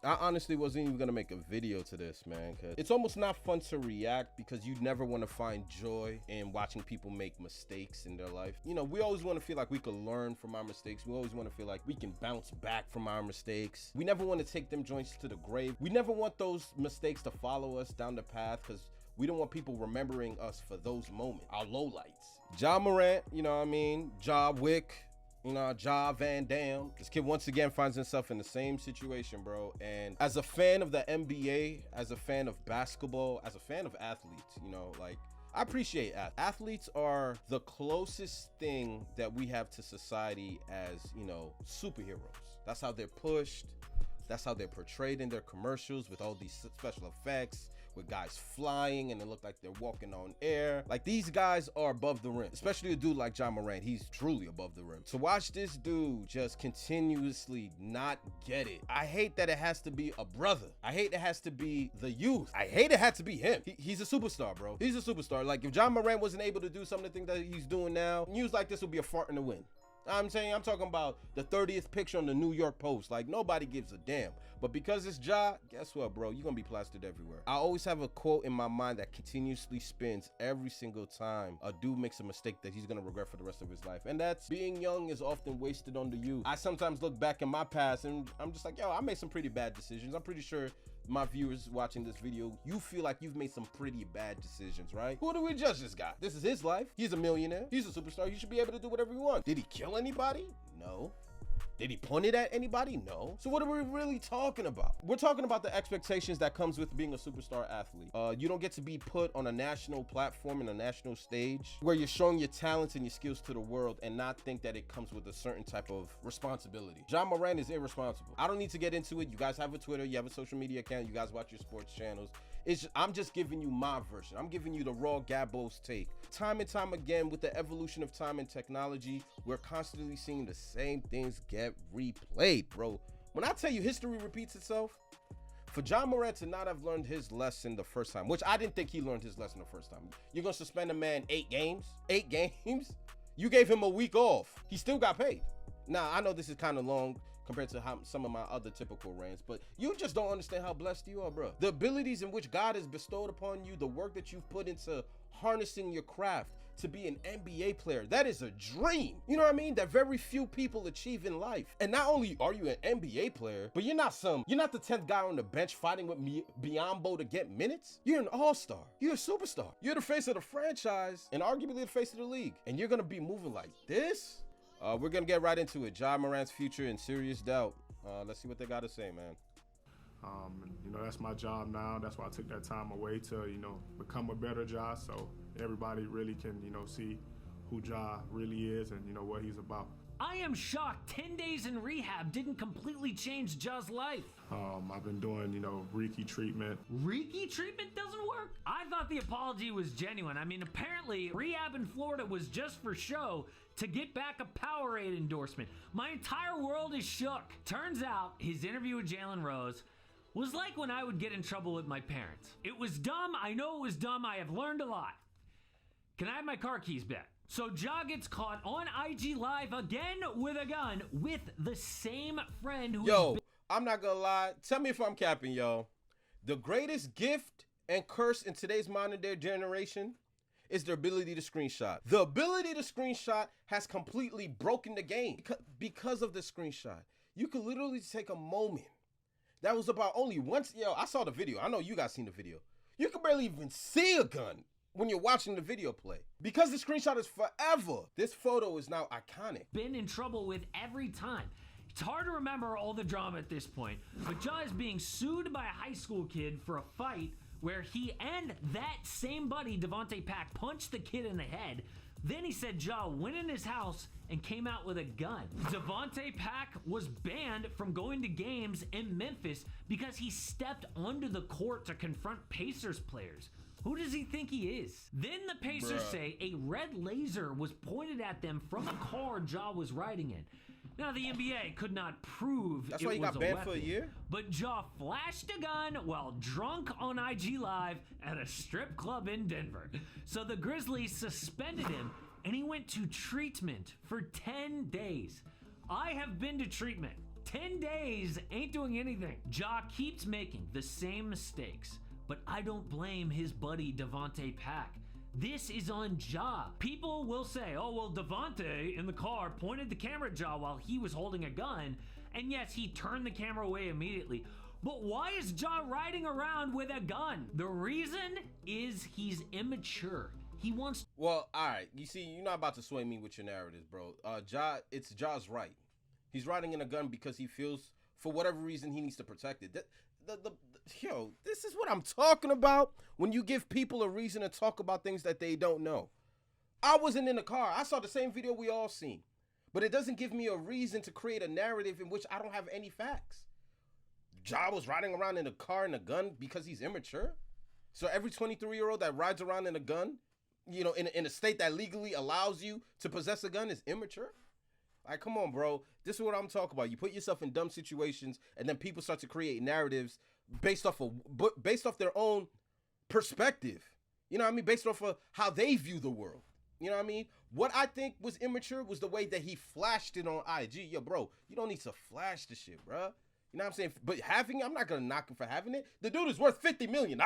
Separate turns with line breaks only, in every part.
I honestly wasn't even gonna make a video to this, man, because it's almost not fun to react because you never want to find joy in watching people make mistakes in their life. You know, we always want to feel like we could learn from our mistakes. We always want to feel like we can bounce back from our mistakes. We never want to take them joints to the grave. We never want those mistakes to follow us down the path because we don't want people remembering us for those moments, our lowlights. Ja Morant, you know what I mean? Ja Wick, you know, Ja Van Dam. This kid once again finds himself in the same situation, bro. And as a fan of the NBA, as a fan of basketball, as a fan of athletes, you know, like, I appreciate athletes are the closest thing that we have to society as, you know, superheroes. That's how they're pushed. That's how they're portrayed in their commercials with all these special effects, with guys flying and they look like they're walking on air. Like, these guys are above the rim, especially a dude like Ja Morant. He's truly above the rim. To watch this dude just continuously not get it. I hate that it has to be a brother. I hate it has to be the youth. I hate it had to be him. He's a superstar, bro. He's a superstar. Like, if Ja Morant wasn't able to do some of the things that he's doing now, news like this would be a fart in the wind. I'm talking about the 30th picture on the New York Post. Like, nobody gives a damn. But because it's Ja, guess what, bro? You're gonna be plastered everywhere. I always have a quote in my mind that continuously spins every single time a dude makes a mistake that he's gonna regret for the rest of his life. And that's, being young is often wasted on the youth. I sometimes look back in my past and I'm just like, yo, I made some pretty bad decisions. I'm pretty sure my viewers watching this video, you feel like you've made some pretty bad decisions, right? Who do we judge this guy? This is his life. He's a millionaire. He's a superstar. He should be able to do whatever he wants. Did he kill anybody? No. Did he point it at anybody? No. So what are we really talking about? We're talking about the expectations that comes with being a superstar athlete. You don't get to be put on a national platform and a national stage where you're showing your talents and your skills to the world and not think that it comes with a certain type of responsibility. Ja Morant is irresponsible. I don't need to get into it. You guys have a Twitter, you have a social media account, you guys watch your sports channels. I'm just giving you my version. I'm giving you the raw Gabbo's take. Time and time again, with the evolution of time and technology, we're constantly seeing the same things get replayed, bro. When I tell you history repeats itself, for Ja Morant to not have learned his lesson the first time, which I didn't think he learned his lesson the first time. You're gonna suspend a man 8 games? 8 games? You gave him a week off. He still got paid. Now, I know this is kind of long compared to how some of my other typical rants, but you just don't understand how blessed you are, bro. The abilities in which God has bestowed upon you, the work that you've put into harnessing your craft to be an NBA player, that is a dream. You know what I mean? That very few people achieve in life. And not only are you an NBA player, but you're not the 10th guy on the bench fighting with Biombo to get minutes. You're an all-star. You're a superstar. You're the face of the franchise and arguably the face of the league. And you're gonna be moving like this? We're gonna get right into it. Ja Morant's future in serious doubt. Let's see what they gotta say, man.
You know, that's my job now. That's why I took that time away to, you know, become a better Ja, so everybody really can, you know, see who Ja really is and, you know, what he's about.
I am shocked 10 days in rehab didn't completely change Ja's life.
I've been doing, you know, Reiki treatment.
Reiki treatment doesn't work? I thought the apology was genuine. I mean, apparently rehab in Florida was just for show to get back a Powerade endorsement. My entire world is shook. Turns out his interview with Jalen Rose was like when I would get in trouble with my parents. It was dumb. I know it was dumb. I have learned a lot. Can I have my car keys back? So Ja gets caught on IG Live again with a gun with the same friend who—
Yo, I'm not gonna lie. Tell me if I'm capping, yo. The greatest gift and curse in today's modern day generation is the ability to screenshot. The ability to screenshot has completely broken the game because of the screenshot. You could literally take a moment that was about only once. Yo, I saw the video. I know you guys seen the video. You can barely even see a gun when you're watching the video play. Because the screenshot is forever, this photo is now iconic.
Been in trouble with every time. It's hard to remember all the drama at this point, but Ja is being sued by a high school kid for a fight where he and that same buddy, Devontae Pack, punched the kid in the head. Then he said Ja went in his house and came out with a gun. Devontae Pack was banned from going to games in Memphis because he stepped onto the court to confront Pacers players. Who does he think he is? Then the Pacers say a red laser was pointed at them from a car Ja was riding in. Now, the NBA could not prove
That's
it
why he
was
got
a
banned
weapon,
for a year?
but Ja flashed a gun while drunk on IG Live at a strip club in Denver. So the Grizzlies suspended him, and he went to treatment for 10 days. I have been to treatment. 10 days ain't doing anything. Ja keeps making the same mistakes, but I don't blame his buddy Devontae Pack. This is on Ja. People will say, oh, well, Devontae in the car pointed the camera at Ja while he was holding a gun, and yes, he turned the camera away immediately. But why is Ja riding around with a gun? The reason is he's immature. He wants...
Well, all right. You see, you're not about to sway me with your narratives, bro. It's Ja's right. He's riding in a gun because he feels, for whatever reason, he needs to protect it. Yo, this is what I'm talking about when you give people a reason to talk about things that they don't know. I wasn't in the car. I saw the same video we all seen. But it doesn't give me a reason to create a narrative in which I don't have any facts. Ja was riding around in a car and a gun because he's immature? So every 23-year-old that rides around in a gun, you know, in a state that legally allows you to possess a gun is immature? Like, come on, bro. This is what I'm talking about. You put yourself in dumb situations, and then people start to create narratives based off their own perspective. You know what I mean? Based off of how they view the world. You know what I mean? What I think was immature was the way that he flashed it on IG. Yo, bro, you don't need to flash the shit, bro. You know what I'm saying? But having it, I'm not going to knock him for having it. The dude is worth $50 million.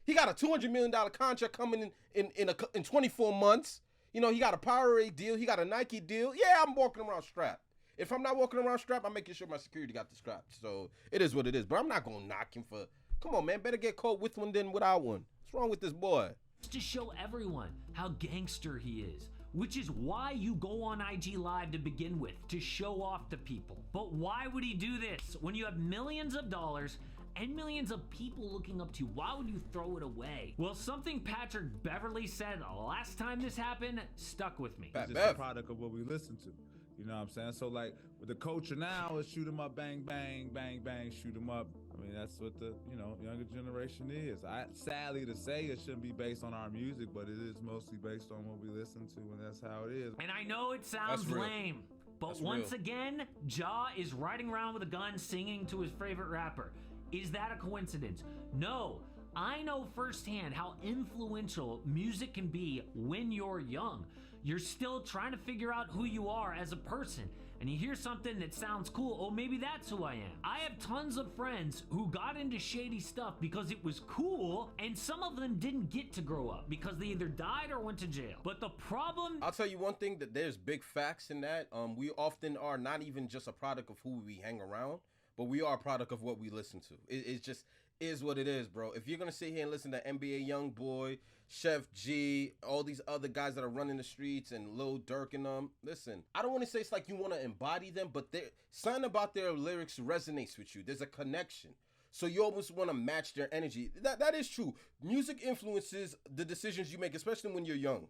He got a $200 million contract coming in 24 months. You know, he got a Powerade deal. He got a Nike deal. Yeah, I'm walking around strapped. If I'm not walking around strapped, I'm making sure my security got the straps. So it is what it is. But I'm not going to knock him for, come on, man. Better get caught with one than without one. What's wrong with this boy?
To show everyone how gangster he is, which is why you go on IG Live to begin with, to show off to people. But why would he do this when you have millions of dollars and millions of people looking up to you? Why would you throw it away? Well, something Patrick Beverly said last time this happened stuck with me.
It's just a product of what we listen to. You know what I'm saying? So like with the culture now is shoot 'em up, bang, bang, bang, bang, shoot 'em up. I mean, that's what the, you know, younger generation is. Sadly to say it shouldn't be based on our music, but it is mostly based on what we listen to, and that's how it is.
And I know it sounds lame, but once again, Ja is riding around with a gun singing to his favorite rapper. Is that a coincidence? No. I know firsthand how influential music can be when you're young. You're still trying to figure out who you are as a person, and you hear something that sounds cool. Oh, maybe that's who I am. I have tons of friends who got into shady stuff because it was cool, and some of them didn't get to grow up because they either died or went to jail. But the problem...
I'll tell you one thing, that there's big facts in that. We often are not even just a product of who we hang around, but we are a product of what we listen to. It just is what it is, bro. If you're going to sit here and listen to NBA Youngboy, Chef G, all these other guys that are running the streets, and Lil Durk and them, listen, I don't want to say it's like you want to embody them, but something about their lyrics resonates with you. There's a connection. So you almost want to match their energy. That is true. Music influences the decisions you make, especially when you're young.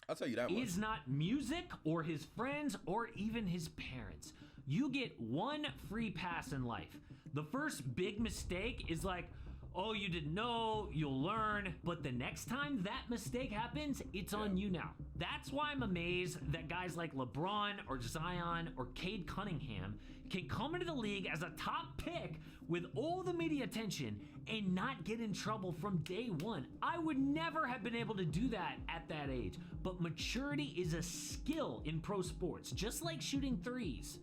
I'll tell you that much.
Is not music or his friends or even his parents. You get one free pass in life. The first big mistake is like, oh, you didn't know, you'll learn. But the next time that mistake happens, it's on you now. That's why I'm amazed that guys like LeBron or Zion or Cade Cunningham can come into the league as a top pick with all the media attention and not get in trouble from day one. I would never have been able to do that at that age. But maturity is a skill in pro sports, just like shooting threes.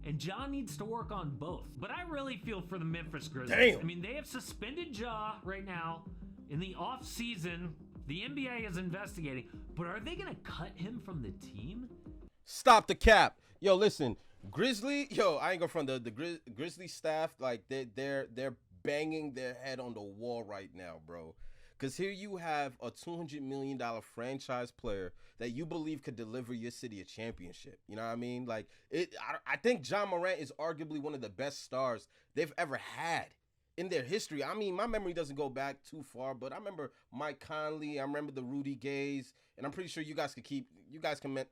And Ja needs to work on both. But I really feel for the Memphis Grizzlies.
Damn.
I mean, they have suspended Ja right now in the off season. The NBA is investigating. But are they going to cut him from the team?
Stop the cap. Yo, listen. I ain't going front the Grizzly staff, like they're banging their head on the wall right now, bro. Because here you have a $200 million franchise player that you believe could deliver your city a championship. You know what I mean? Like, I think Ja Morant is arguably one of the best stars they've ever had in their history. I mean, my memory doesn't go back too far, but I remember Mike Conley. I remember the Rudy Gays. And I'm pretty sure you guys can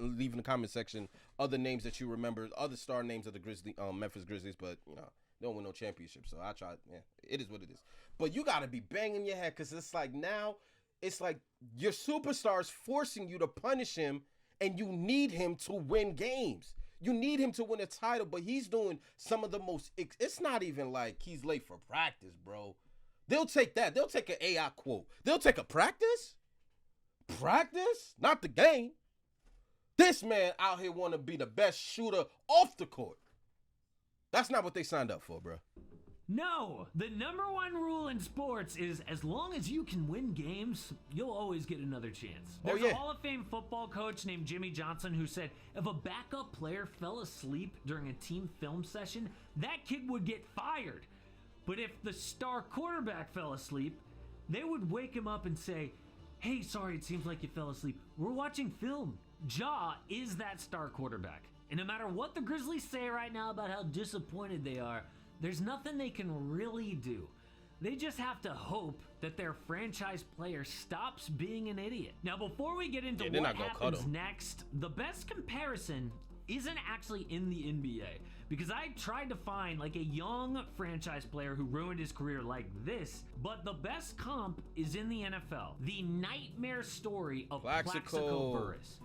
leave in the comment section other names that you remember, other star names of the Memphis Grizzlies, but, you know, they don't win no championship, so I tried. Yeah, it is what it is. But you got to be banging your head because it's like now, it's like your superstar is forcing you to punish him, and you need him to win games. You need him to win a title, but he's doing some of the most, it's not even like he's late for practice, bro. They'll take that. They'll take an AI quote. They'll take a practice? Practice? Not the game. This man out here want to be the best shooter off the court. That's not what they signed up for, bro.
No, the number one rule in sports is as long as you can win games, you'll always get another chance. There's a Hall of Fame football coach named Jimmy Johnson who said if a backup player fell asleep during a team film session, that kid would get fired. But if the star quarterback fell asleep, they would wake him up and say, hey, sorry, it seems like you fell asleep. We're watching film. Ja is that star quarterback. And no matter what the Grizzlies say right now about how disappointed they are, there's nothing they can really do. They just have to hope that their franchise player stops being an idiot. Now, before we get into what happens next, the best comparison isn't actually in the NBA. Because I tried to find like a young franchise player who ruined his career like this, but the best comp is in the NFL. The nightmare story of Plaxico Burress.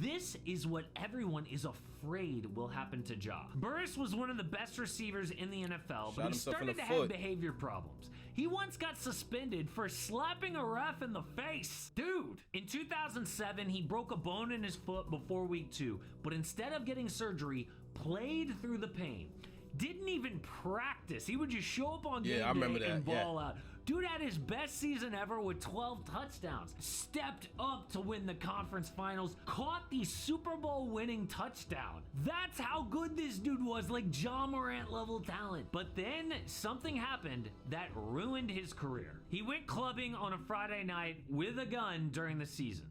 This is what everyone is afraid will happen to Ja. Burress was one of the best receivers in the NFL, but he started to have behavior problems. He once got suspended for slapping a ref in the face. Dude, in 2007, he broke a bone in his foot before week 2, but instead of getting surgery, played through the pain. Didn't even practice. He would just show up on game day and ball out. Dude had his best season ever with 12 touchdowns. Stepped up to win the conference finals. Caught the Super Bowl winning touchdown. That's how good this dude was, like Ja Morant level talent. But then something happened that ruined his career. He went clubbing on a Friday night with a gun during the season.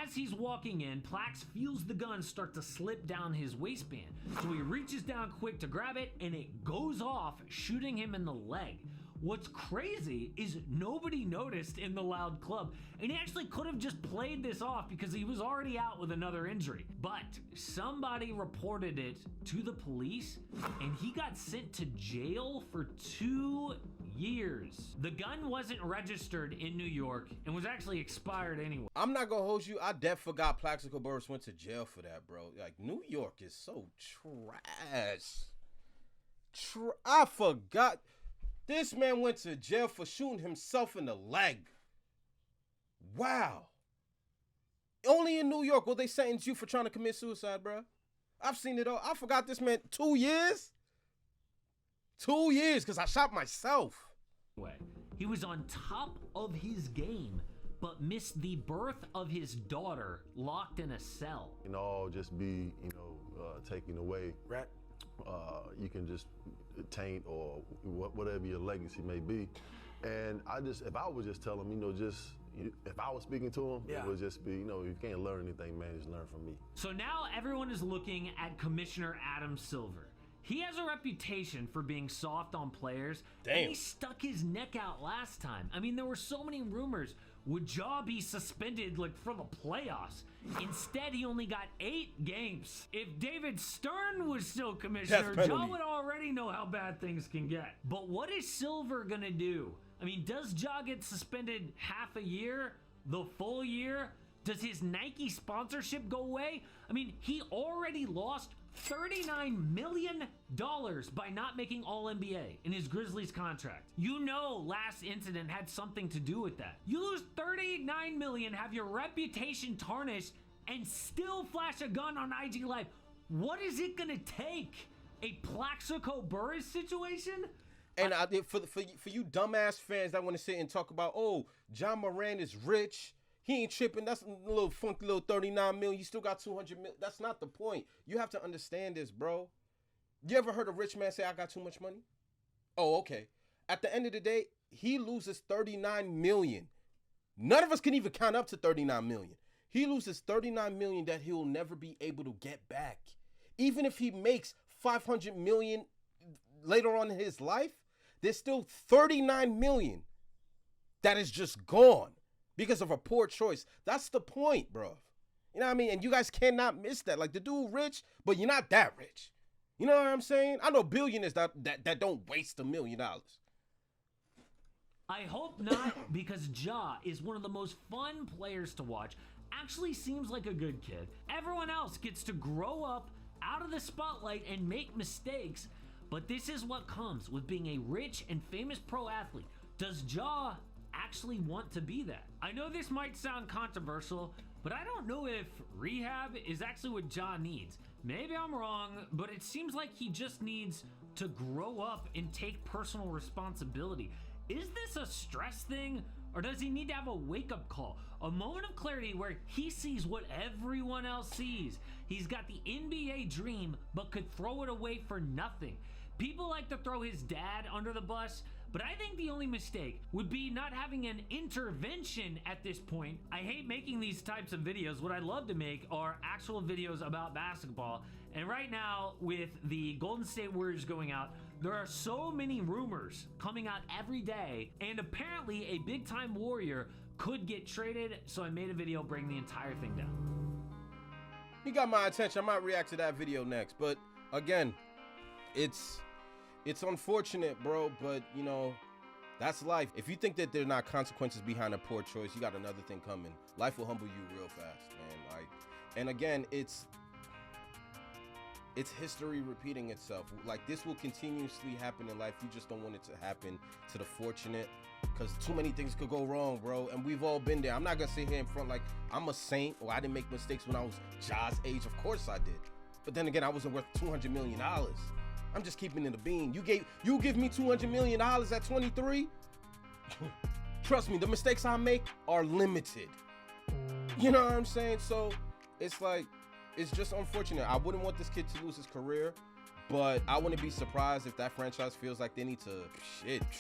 As he's walking in, Plax feels the gun start to slip down his waistband. So he reaches down quick to grab it and it goes off, shooting him in the leg. What's crazy is nobody noticed in the loud club, and he actually could have just played this off because he was already out with another injury. But somebody reported it to the police, and he got sent to jail for 2 years. The gun wasn't registered in New York and was actually expired anyway.
I'm not gonna hold you. I forgot Plaxico Burress went to jail for that, bro. Like, New York is so trash. I forgot. This man went to jail for shooting himself in the leg. Wow. Only in New York will they sentence you for trying to commit suicide, bro. I've seen it all. I forgot this man. 2 years? 2 years, because I shot myself.
He was on top of his game, but missed the birth of his daughter locked in a cell.
It can all just be, taken away.
Right.
You can just taint or whatever your legacy may be. And if I would just tell him, if I was speaking to him, it would just be, you can't learn anything, man, just learn from me.
So now everyone is looking at Commissioner Adam Silver. He has a reputation for being soft on players.
Damn.
And he stuck his neck out last time. I mean, there were so many rumors. Would Ja be suspended for the playoffs? Instead, he only got 8 games. If David Stern was still commissioner, Ja would already know how bad things can get. But what is Silver gonna do? I mean, does Ja get suspended half a year? The full year? Does his Nike sponsorship go away? I mean, he already lost $39 million by not making All-NBA in his Grizzlies contract. Last incident had something to do with that. You lose $39 million, have your reputation tarnished, and still flash a gun on IG Live. What is it gonna take? A Plaxico Burress situation?
And for you dumbass fans that want to sit and talk about, Ja Morant is rich, he ain't tripping. That's a little funky little 39 million. You still got 200 million. That's not the point. You have to understand this, bro. You ever heard a rich man say, I got too much money? Oh, okay. At the end of the day, he loses 39 million. None of us can even count up to 39 million. He loses 39 million that he'll never be able to get back. Even if he makes 500 million later on in his life, there's still 39 million that is just gone because of a poor choice. That's the point, bro. You know what I mean? And you guys cannot miss that. Like, the dude rich, but you're not that rich. You know what I'm saying? I know billionaires that don't waste $1 million.
I hope not, because Ja is one of the most fun players to watch. Actually seems like a good kid. Everyone else gets to grow up out of the spotlight and make mistakes, but this is what comes with being a rich and famous pro athlete. Does Ja actually want to be that? I know this might sound controversial, but I don't know if rehab is actually what Ja needs. Maybe I'm wrong, but it seems like he just needs to grow up and take personal responsibility. Is this a stress thing, or does he need to have a wake-up call? A moment of clarity where he sees what everyone else sees. He's got the NBA dream, but could throw it away for nothing. People like to throw his dad under the bus, but I think the only mistake would be not having an intervention at this point. I hate making these types of videos. What I love to make are actual videos about basketball. And right now, with the Golden State Warriors going out, there are so many rumors coming out every day, and apparently a big-time Warrior could get traded, so I made a video breaking the entire thing down.
He got my attention. I might react to that video next, but again, it's unfortunate, bro, but you know, that's life. If you think that there are not consequences behind a poor choice, you got another thing coming. Life will humble you real fast, man. Like, and again, it's history repeating itself. Like, this will continuously happen in life. You just don't want it to happen to the fortunate, because too many things could go wrong, bro. And we've all been there. I'm not gonna sit here in front like I'm a saint or I didn't make mistakes when I was Ja's age. Of course I did. But then again, I wasn't worth $200 million. I'm just keeping it a bean. You give me $200 million at 23? Trust me, the mistakes I make are limited. You know what I'm saying? So it's like, it's just unfortunate. I wouldn't want this kid to lose his career, but I wouldn't be surprised if that franchise feels like they need to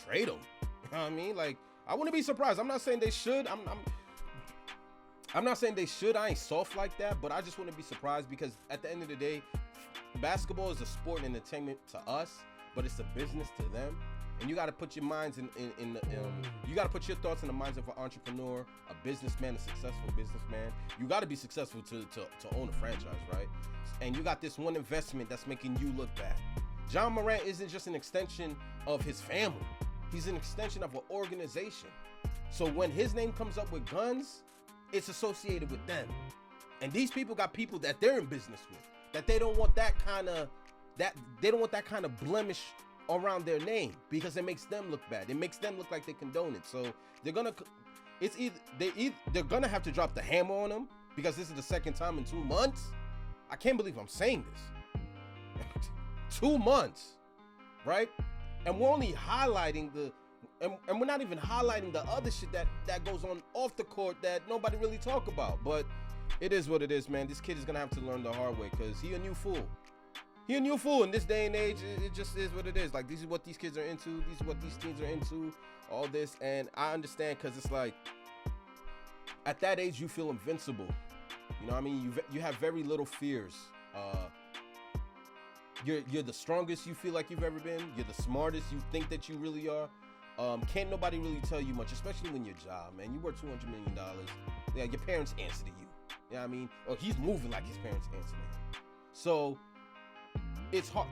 trade him. You know what I mean? Like, I wouldn't be surprised. I'm not saying they should. I'm not saying they should. I ain't soft like that, but I just wouldn't be surprised, because at the end of the day, basketball is a sport and entertainment to us, but it's a business to them. And you got to put your minds you got to put your thoughts in the minds of an entrepreneur, a businessman, a successful businessman. You got to be successful to own a franchise, right? And you got this one investment that's making you look bad. Ja Morant isn't just an extension of his family. He's an extension of an organization. So when his name comes up with guns, it's associated with them. And these people got people that they're in business with, that they don't want that kind of blemish around their name, because it makes them look bad. It makes them look like they condone it. So they're gonna have to drop the hammer on them, because this is the second time in 2 months. I can't believe I'm saying this. 2 months, right? And we're only highlighting and we're not even highlighting the other shit that goes on off the court that nobody really talk about. But it is what it is, man. This kid is gonna have to learn the hard way, because he a new fool. He a new fool in this day and age. It just is what it is. Like, this is what these kids are into. These is what these teens are into. All this, and I understand, because it's like, at that age, you feel invincible. You know what I mean? You have very little fears. You're the strongest you feel like you've ever been. You're the smartest you think that you really are. Can't nobody really tell you much, especially when you're Ja, man. You worth $200 million. Yeah, your parents answer to you. You know what I mean? Or he's moving like his parents answer to him. So it's hard.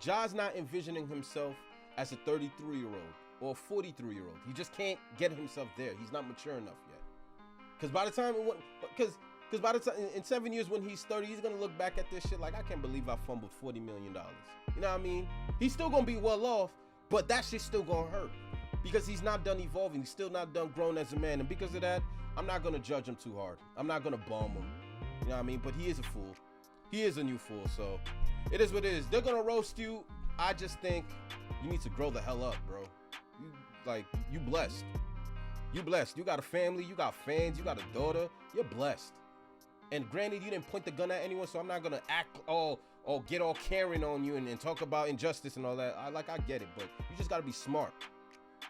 Ja's not envisioning himself as a 33-year-old or a 43-year-old. He just can't get himself there. He's not mature enough yet. Because by the time in 7 years when he's 30, he's gonna look back at this shit like, I can't believe I fumbled $40 million. You know what I mean? He's still gonna be well off, but that shit's still gonna hurt, because he's not done evolving. He's still not done growing as a man. And because of that, I'm not gonna judge him too hard. I'm not gonna bomb him. You know what I mean? But he is a fool. He is a new fool. So it is what it is. They're gonna roast you. I just think you need to grow the hell up, bro. You blessed. You blessed. You got a family. You got fans. You got a daughter. You're blessed. And granted, you didn't point the gun at anyone, so I'm not gonna act get all caring on you and talk about injustice and all that. I get it, but you just gotta be smart.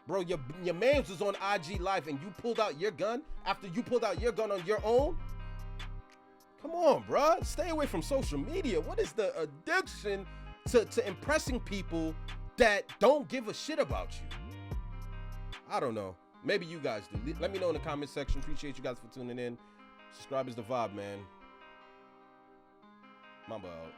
Bro, your man was on IG Live and you pulled out your gun after you pulled out your gun on your own? Come on, bro. Stay away from social media. What is the addiction to impressing people that don't give a shit about you? I don't know. Maybe you guys do. Let me know in the comment section. Appreciate you guys for tuning in. Subscribe is the vibe, man. Mamba out.